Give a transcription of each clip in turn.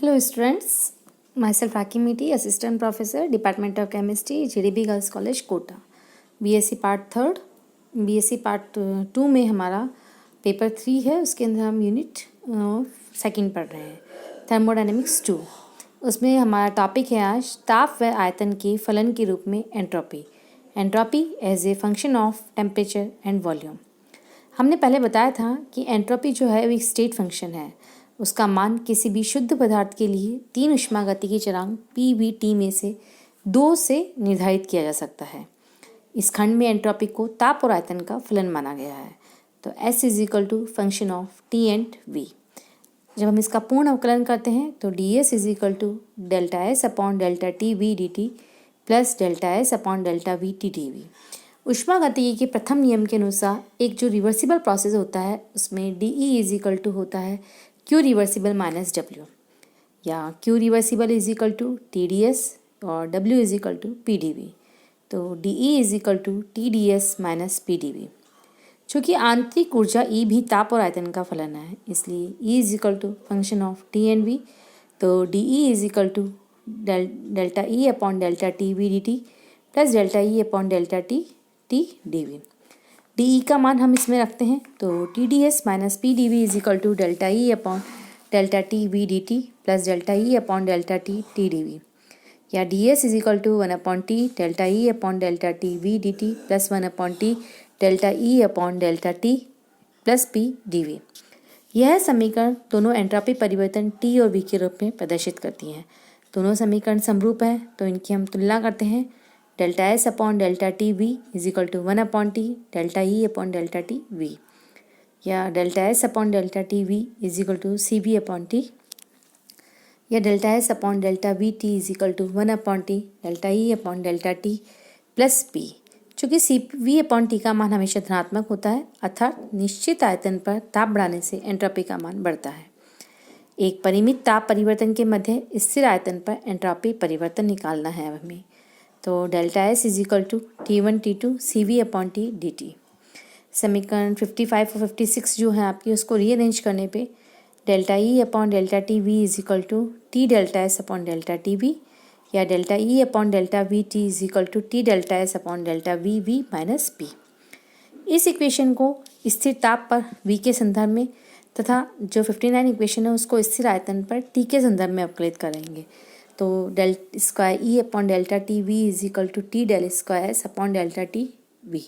Hello students, myself Hakim Miti, Assistant Professor, Department of Chemistry, JDB Girls College, Kota. BSc part third, BSc part 2 में हमारा paper 3 है, उसके अंदर हम unit second पढ़ रहे हैं, थर्मोडायनेमिक्स 2। उसमें हमारा टॉपिक है आज ताप व आयतन के फलन के रूप में entropy, entropy as a function of temperature and volume. हमने पहले बताया था कि एंट्रोपी जो है वो एक स्टेट फंक्शन है, उसका मान किसी भी शुद्ध पदार्थ के लिए 3 ऊष्मागतिकी चरांक PV/T में से 2 से निर्धारित किया जा सकता है। इस खंड में एंट्रोपी को ताप और आयतन का फलन माना गया है। तो S is equal to function of T and V। जब हम इसका पूर्ण अवकलन करते हैं तो ds is equal to delta S upon delta T V D T plus delta S upon delta V T D V. ऊष्मागतिकी के प्रथम नियम के अनुसार एक जो रिवर्सिबल प्रोसेस होता है उसमें dE इज इक्वल टू होता है Q रिवर्सिबल माइनस W, या Q reversible is equal to TdS और W is equal to PdV। तो dE is equal to TdS minus PdV। चूँकि आंतरिक ऊर्जा E भी ताप और आयतन का फलन है, इसलिए E is equal to function of T and V। तो dE is equal to delta E upon delta T V D T plus delta E upon delta T D V. dE का मान हम इसमें रखते हैं तो TdS minus PdV is equal to delta E upon delta T V D T plus delta E upon delta T D V, या ds is equal to 1/t delta E upon delta T V D T plus 1/t delta E upon delta T plus P D V. यह समीकरण दोनों entropy परिवर्तन T और V के रूप में प्रदर्शित करती हैं। दोनों समीकरण समरूप हैं तो इनकी हम तुलना करते हैं। Delta S upon delta T V is equal to 1/t delta E upon delta T V, या delta S upon delta T V is equal to CV upon T, या delta S upon delta V T is equal to 1/t delta E upon delta T plus P। चूँकि CV upon T का मान हमेशा धनात्मक होता है, अर्थात निश्चित आयतन पर ताप बढ़ाने से एंट्रोपी का मान बढ़ता है। एक परिमित ताप परिवर्तन के मध्य स्थिर आयतन पर एंट्रोपी परिवर्तन निकालना है हमें। तो delta S is equal to T1 T2 CV upon T dt। समीकरण 55 और 56 जो है आपकी, उसको रीअरेंज करने पे delta E upon delta T V is equal to T delta S upon delta T V, या delta E upon delta V T is equal to T delta S upon delta V V minus P। इस equation को स्थिर ताप पर V के संदर्भ में तथा जो 59 इक्वेशन है उसको स्थिर आयतन पर T के संदर्भ में अवकलित करेंगे। तो del square E upon delta T V is equal to T del square S upon delta T V,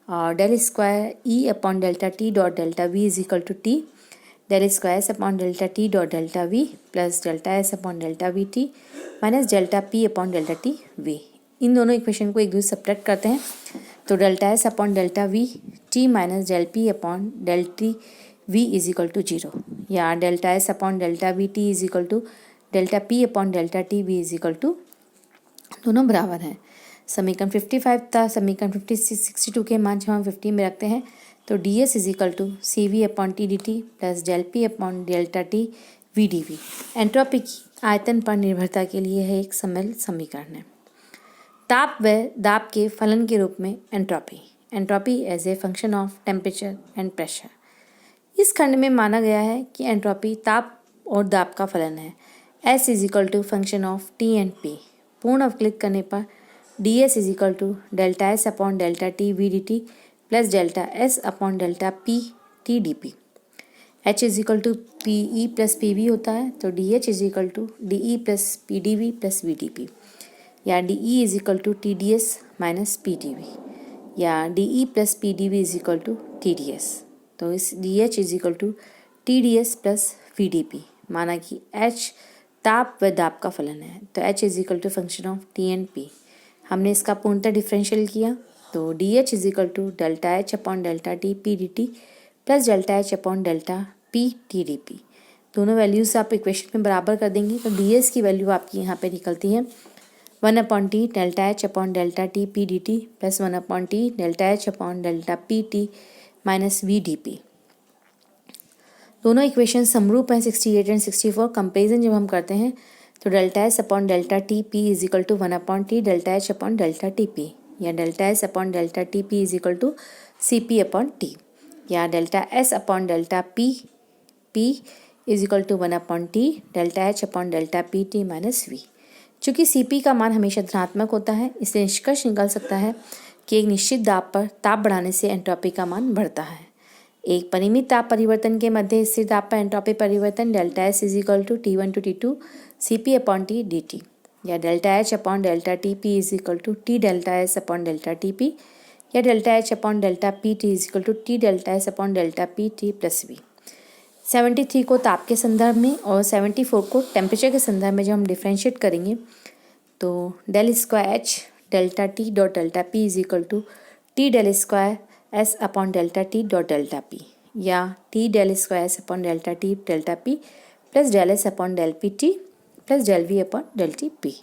और del square E upon delta T dot delta V is equal to T del square S upon delta T dot delta V plus delta S upon delta V T minus delta P upon delta T V. इन दोनों equation को एक दूसरे subtract करते हैं तो delta S upon delta V T minus del P upon del T V is equal to 0, या delta S upon delta V T is equal to delta P upon delta T V is equal to, दोनों बराबर हैं। समीकरण 55 था, समीकरण 62 के मान जब हम 50 में रखते हैं तो ds is equal to CV upon T D T plus del P upon delta T V D V. Entropy की आयतन पर निर्भरता के लिए है एक सम्मिलित समीकरण है। ताप व दाब के फलन के रूप में entropy, entropy as a function of temperature and pressure. इस खंड में माना गया है कि एंट्रोपी ताप और दाब का फलन है। S is equal to function of T and P। पूर्ण अवकलित करने पर ds is equal to delta S upon delta T V D T plus delta S upon delta P T D P. H is equal to PE plus PV होता है तो DH is equal to DE plus PdV plus VdP, या DE is equal to TdS minus PdV, या DE plus PdV is equal to TdS। तो इस DH is equal to TdS plus VdP, माना कि H ताप व दाब का फलन है तो H is equal to function of T and P। हमने इसका पूर्णतः डिफरेंशियल किया तो DH is equal to delta H upon delta T P D T plus delta H upon delta P T D P. दोनों values आप equation में बराबर कर देंगे तो DS की वैल्यू आपकी यहाँ पे निकलती है 1/t delta H upon delta T P D T plus 1/t delta H upon delta P T minus V D P. दोनों इक्वेशन समरूप हैं 68 एंड 64। कंपेरिजन जब हम करते हैं तो delta S upon delta T P is equal to 1/t delta H upon delta T P, या delta S upon delta T P is equal to CP upon T, या delta S upon delta P is equal to 1/T delta H upon delta P T minus V. चूँकि Cp का मान हमेशा धनात्मक होता है, इसलिए निष्कर्ष निकल सकता है कि एक निश्चित दाब पर ताप बढ़ाने से एंट्रोपी का मान बढ़ता है। एक परिमित ताप परिवर्तन के मध्य स्थिर ताप पर एंट्रोपी परिवर्तन delta S is equal to T1 to T2 Cp upon T D T, या delta H upon delta T P is equal to T delta S upon delta T P, या delta H upon delta P T is equal to T delta S upon delta P T plus V. 73 को ताप के संदर्भ में और 74 को temperature के संदर्भ में जब हम डिफ्रेंशिएट करेंगे तो del square H delta T dot delta P is equal to T del square S upon delta T dot delta P, या T del square S upon delta T delta P plus del S upon del P T plus del V upon del T P.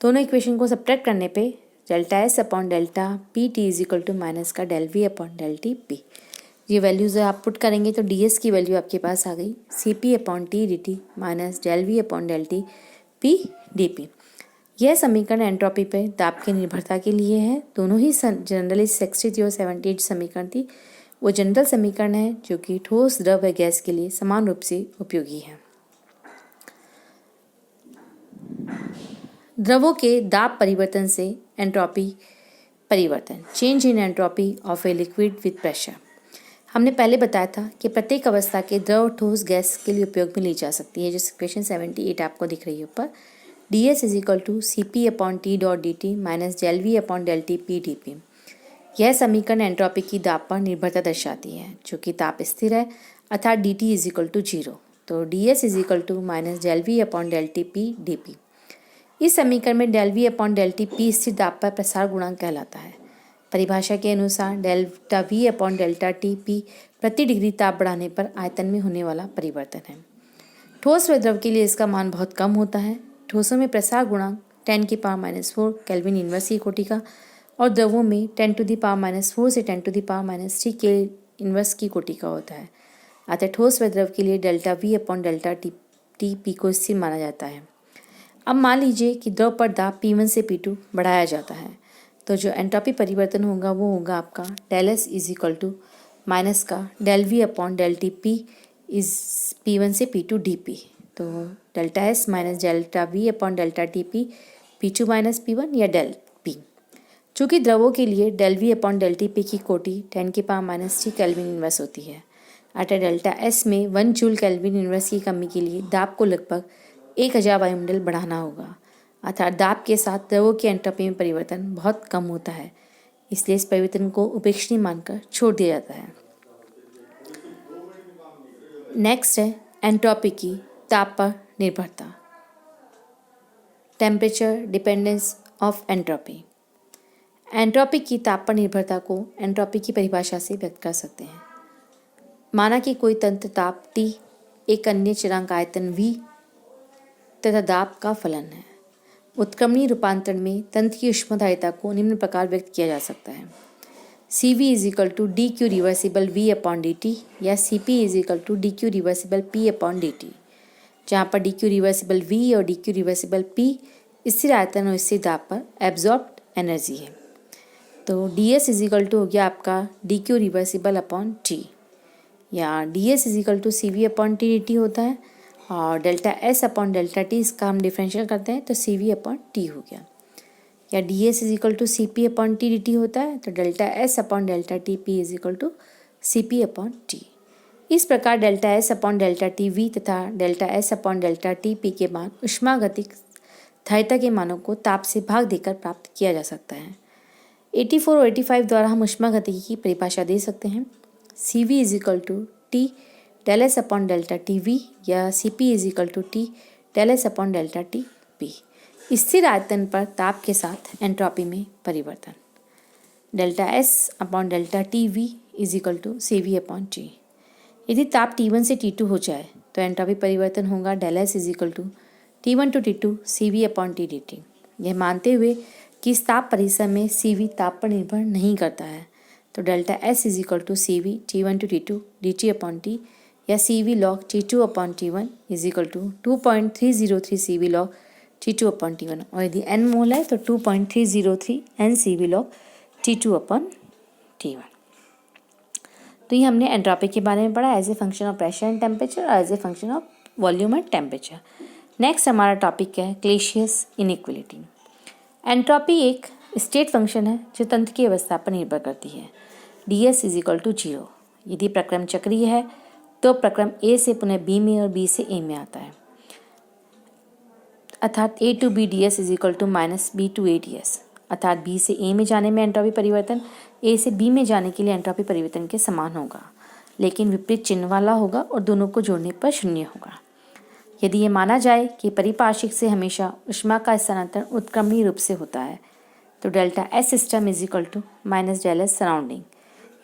दोनों equation को subtract करने पे delta S upon delta P T is equal to minus का del V upon del T P. ये values आप put करेंगे तो D S की वैल्यू आपके पास आ गई C P upon T D T minus del V upon del T P D P. यह समीकरण एंट्रोपी पे दाब की निर्भरता के लिए है। दोनों ही जनरली 63 और 78 समीकरण थी वो जनरल समीकरण है जो कि ठोस द्रव व गैस के लिए समान रूप से उपयोगी है। द्रवों के दाब परिवर्तन से एंट्रोपी परिवर्तन, change in entropy of a liquid with pressure. हमने पहले बताया था कि प्रत्येक अवस्था के द्रव ठोस गैस के लिए उपयोग में ली जा सकती है, जो इक्वेशन 78 आपको दिख रही है ऊपर। D S is equal to C P upon T dot D T minus del V upon del T P D P. यह समीकरण एंट्रोपी की दाब पर निर्भरता दर्शाती है, जो कि ताप स्थिर है अर्थात D T is equal to 0। तो D S is equal to minus del V upon del T P D P. इस समीकरण में del V upon del T P स्थिर दाब पर प्रसार गुणांक कहलाता है। परिभाषा के अनुसार delta V upon delta T P प्रति डिग्री ताप बढ़ाने पर आयतन में होने वाला परिवर्तन है। ठोस व द्रव के लिए इसका मान बहुत कम होता है। ठोसों में प्रसार गुणांक 10⁻⁴ केल्विन इनवर्स की कोटि का और द्रवों में 10⁻⁴ से 10⁻³ के इनवर्स की कोटि का होता है। अतः ठोस व द्रव के लिए delta V upon delta T P को स्थिर माना जाता है। अब मान लीजिए कि द्रव पर दाब P1 से P2 बढ़ाया जाता है, तो जो एंट्रोपी परिवर्तन होगा वो होगा आपका del S is equal to minus का del V upon del T P is P1 से P2 डी पी। तो delta S minus delta V upon delta T P P2 minus P1 या डेल पी। चूँकि द्रवों के लिए del V upon del T P की कोटि 10⁻³ kelvin inverse होती है, अतः डेल्टा एस में 1 जूल केल्विन इनवर्स की कमी के लिए दाब को लगभग 1000 वायुमंडल बढ़ाना होगा। अर्थात दाब के साथ द्रवों की एंट्रोपी में परिवर्तन बहुत कम होता है, इसलिए इस परिवर्तन को उपेक्षणीय मानकर छोड़ दिया जाता है। नेक्स्ट है एंट्रोपी की ताप पर निर्भरता, temperature dependence of entropy. Entropy की ताप पर निर्भरता को एंट्रोपी की परिभाषा से व्यक्त कर सकते हैं। माना कि कोई तंत्र ताप T एक अन्य चरांक आयतन V तथा दाब का फलन है। उत्क्रमणीय रूपांतरण में तंत्र की ऊष्माधारिता को निम्न प्रकार व्यक्त किया जा सकता है। CV is equal to D Q reversible V upon D T, या CP is equal to D Q reversible P upon D T, जहाँ पर डी क्यू रिवर्सिबल V और डी क्यू रिवर्सिबल P स्थिर आयतन और स्थिर दाब पर एब्जॉर्ब्ड एनर्जी है। तो DS इज इक्वल टू हो गया आपका D Q reversible upon T, या DS is equal to CV upon T D T होता है, और delta S upon delta T इसका हम डिफरेंशियल करते हैं तो CV अपॉन टी हो गया, या DS is equal to CP upon T D T होता है तो delta S upon delta T P is equal to CP upon T. इस प्रकार delta S upon delta T V तथा delta S upon delta T P के मान ऊष्मागतिक धारिता के मानों को ताप से भाग देकर प्राप्त किया जा सकता है। 84 और 85 द्वारा हम ऊष्मागतिकी की परिभाषा दे सकते हैं। CV is equal to T del S upon delta T V, या CP is equal to T del S upon delta T P. स्थिर आयतन पर ताप के साथ एंट्रोपी में परिवर्तन, delta S upon delta T V is equal to CV upon T. यदि ताप T1 से T2 हो जाए तो एंट्रोपी परिवर्तन होगा del S is equal to T1 to T2 CV upon T D T. यह मानते हुए कि इस ताप परिसर में CV ताप पर निर्भर नहीं करता है, तो delta S is equal to CV T1 to T2 D T upon T, या CV log T2 upon T1 is equal to 2.303 CV log T2 upon T1, और यदि N मोल है तो 2.303 N CV log T2 upon T1। तो ये हमने entropy के बारे में पढ़ा as a function of pressure and temperature और as a function of volume and temperature. Next हमारा टॉपिक है क्लेशियस इनइक्वलिटी। एंट्रोपी एक स्टेट फंक्शन है जो तंत्र की अवस्था पर निर्भर करती है। ds is equal to 0। यदि प्रक्रम चक्रीय है तो प्रक्रम A से पुनः B में और B से A में आता है, अर्थात A to B ds is equal to minus B to A ds, अर्थात B से A में जाने में एंट्रोपी परिवर्तन A से B में जाने के लिए एंट्रोपी परिवर्तन के समान होगा, लेकिन विपरीत चिन्ह वाला होगा और दोनों को जोड़ने पर शून्य होगा। यदि ये माना जाए कि परिपार्श्विक से हमेशा ऊष्मा का स्थानांतरण उत्क्रमणीय रूप से होता है, तो delta S system is equal to minus del S surrounding,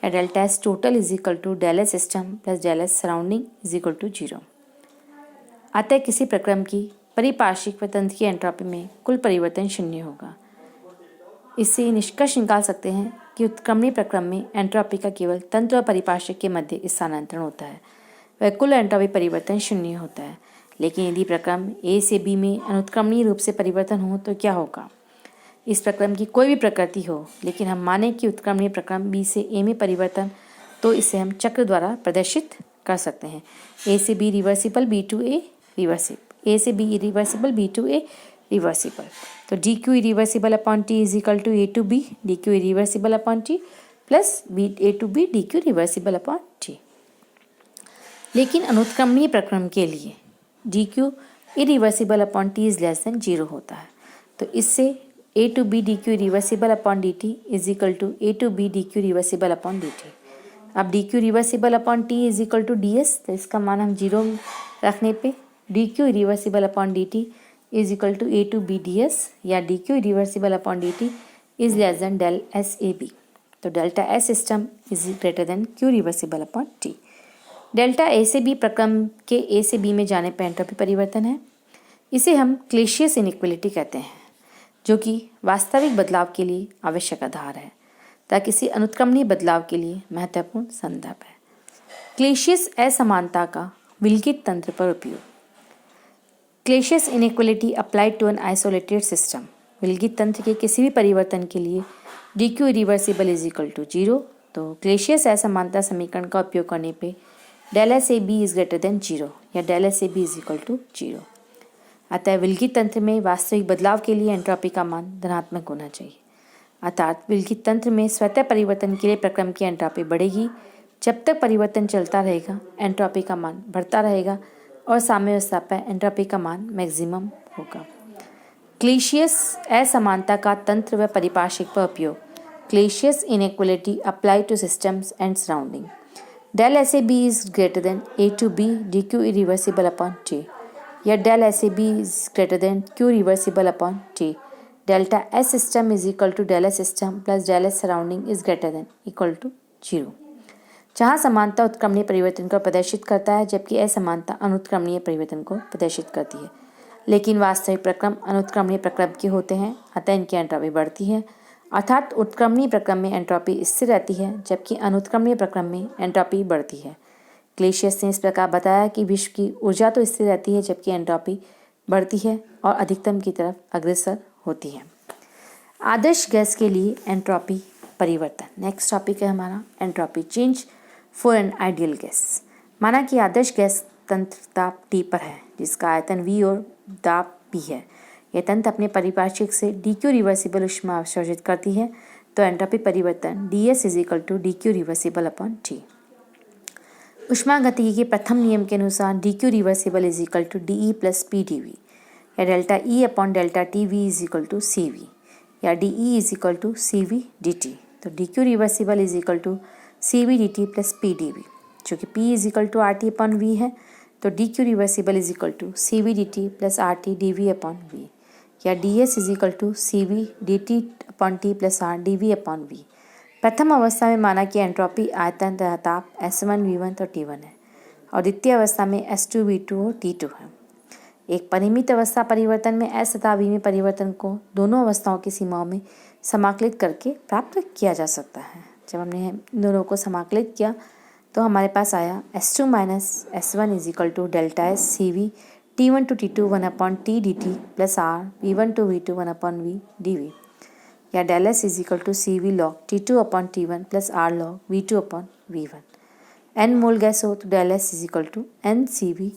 या delta S total is equal to del S system plus del S surrounding is equal to 0। अतः किसी प्रक्रम की परिपार्श्विक व तंत्र की एंट्रोपी में कुल परिवर्तन शून्य होगा। इससे निष्कर्ष निकाल सकते हैं कि उत्क्रमणीय प्रक्रम में एंट्रोपी का केवल तंत्र और परिपार्श्विक के मध्य स्थानांतरण होता है, वह कुल एंट्रोपी परिवर्तन शून्य होता है। लेकिन यदि प्रक्रम A से B में अनुत्क्रमणीय रूप से परिवर्तन हो तो क्या होगा? इस प्रक्रम की कोई भी प्रकृति हो, लेकिन हम माने कि उत्क्रमणीय प्रक्रम B से A में परिवर्तन, तो इसे हम चक्र द्वारा प्रदर्शित कर सकते हैं। A से B reversible, B to A reversible, A से B irreversible, B to A reversible. तो DQ irreversible upon T is equal to A to B DQ irreversible upon T plus A to B DQ reversible upon T। लेकिन अनुत्क्रमणीय प्रक्रम के लिए DQ irreversible upon T is less than 0 होता है, तो इससे A to B DQ reversible upon DT is equal to A to B DQ reversible upon DT। अब DQ reversible upon T is equal to DS, तो इसका मान हम 0 रखने पे DQ reversible upon DT is equal to A to B DS, या DQ reversible upon DT is less than del S A B. तो delta S system is greater than Q reversible upon T। Delta A से B प्रक्रम के A से B में जाने पर entropy परिवर्तन है। इसे हम क्लेशियस इनइक्वलिटी कहते हैं, जो कि वास्तविक बदलाव के लिए आवश्यक आधार है, तथा किसी अनुत्क्रमणीय बदलाव के लिए महत्वपूर्ण संदर्भ है। क्लेशियस असमानता का विलगित तंत्र पर उपयोग। Clausius inequality applied to an isolated system. विलगित तंत्र के किसी भी परिवर्तन के लिए DQ irreversible is equal to 0, तो क्लेशियस असमानता समीकरण का उपयोग करने पे del S A B is greater than 0, या del S A B is equal to 0। अतः विलगित तंत्र में वास्तविक बदलाव के लिए एंट्रोपी का मान धनात्मक होना चाहिए, अर्थात विलगित तंत्र में स्वतः परिवर्तन के लिए प्रक्रम की एंट्रोपी बढ़ेगी। जब तक परिवर्तन चलता रहेगा एंट्रोपी का मान बढ़ता रहेगा और साम्यावस्था पर एंट्रोपी का मान मैक्सिमम होगा। क्लेशियस असमानता का तंत्र व परिपार्श्विक पर उपयोग। Clausius inequality apply to systems and surrounding. Del S A B is greater than A to B DQ irreversible upon T, या del S A B is greater than Q reversible upon T। Delta S system is equal to del S system plus del S surrounding is greater than equal to 0। जहाँ समानता उत्क्रमणीय परिवर्तन को प्रदर्शित करता है, जबकि असमानता अनुत्क्रमणीय परिवर्तन को प्रदर्शित करती है। लेकिन वास्तविक प्रक्रम अनुत्क्रमणीय प्रक्रम के होते हैं, अतः इनकी एंट्रोपी बढ़ती है, अर्थात उत्क्रमणीय प्रक्रम में एंट्रोपी स्थिर रहती है, जबकि अनुत्क्रमणीय प्रक्रम में एंट्रोपी बढ़ती है। क्लेशियस ने इस प्रकार बताया कि विश्व की ऊर्जा तो स्थिर रहती है, जबकि एंट्रोपी बढ़ती है और अधिकतम की तरफ अग्रसर होती है। आदर्श गैस के लिए एंट्रोपी परिवर्तन। नेक्स्ट टॉपिक है हमारा entropy change for an ideal gas. माना कि आदर्श गैस तंत्र ताप T पर है, जिसका आयतन V और दाब P है। यह तंत्र अपने परिपार्श्विक से DQ रिवर्सिबल ऊष्मा अवशोषित करती है, तो एंट्रोपी परिवर्तन DS is equal to DQ reversible upon T। ऊष्मागतिकी के प्रथम नियम के अनुसार DQ reversible is equal to DE plus PdV, या delta E upon delta TV is equal to CV, या DE is equal to CV dt। तो DQ reversible is equal to CV dt plus PdV, जो कि P is equal to RT upon V है, तो DQ reversible is equal to CV dt plus RT dV upon V, या DS is equal to CV dt upon T plus R dV upon V। प्रथम अवस्था में माना कि entropy आयतन तथा ताप S1 V1 तो T1 है, और द्वितीय अवस्था में S2 V2 और T2 है। एक परिमित अवस्था परिवर्तन में S तथा V में परिवर्तन को दोनों अवस्थाओं की सीमाओं में समाकलित करके प्राप्त किया जा सकता है। जब हमने दोनों को समाकलित किया तो हमारे पास आया S2 minus S1 is equal to delta S CV T1 to T2 1 upon T dt plus R V1 to V2 1 upon V dV, या del S is equal to CV log T2 upon T1 plus R log V2 upon V1। N mole gas हो तो del S is equal to N CV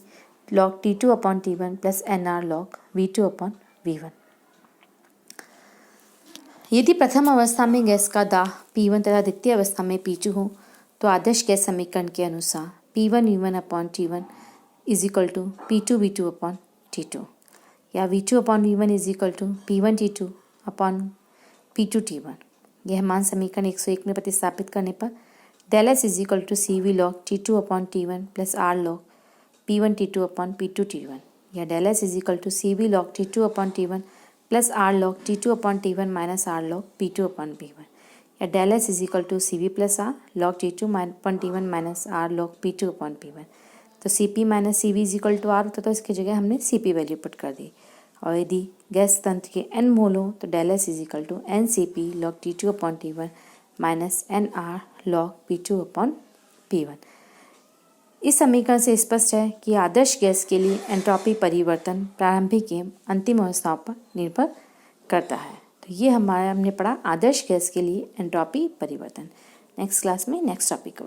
log T2 upon T1 plus NR log V2 upon V1। यदि प्रथम अवस्था में gas का दाह P1 तथा द्वितीय अवस्था में P2 हो तो आदर्श गैस समीकरण के अनुसार P1 V1 upon T1 is equal to P2 V2 upon T2 या V2 upon V1 is equal to P1 T2 upon P2 T1। यह मान समीकरण 101 में प्रतिस्थापित करने पर del S is equal to CV log T2 upon T1 plus R log P1 T2 upon P2 T1 या del S is equal to CV log T2 upon T1 plus R log T2 upon T1 minus R log P2 upon P1 या del S is equal to CV plus R log T2 upon T1 minus R log P2 upon P1। तो CP minus CV is equal to R होता तो इसकी जगह हमने CP value put कर दी। और यदि गैस तंत्र के n मोल हो तो del S is equal to NCP log T2 upon T1 minus NR log P2 upon P1। इस समीकरण से स्पष्ट है कि आदर्श गैस के लिए एंट्रोपी परिवर्तन प्रारंभिक एवं अंतिम अवस्थाओं पर निर्भर करता है। तो ये हमने पढ़ा आदर्श गैस के लिए एंट्रोपी परिवर्तन। नेक्स्ट क्लास में नेक्स्ट टॉपिक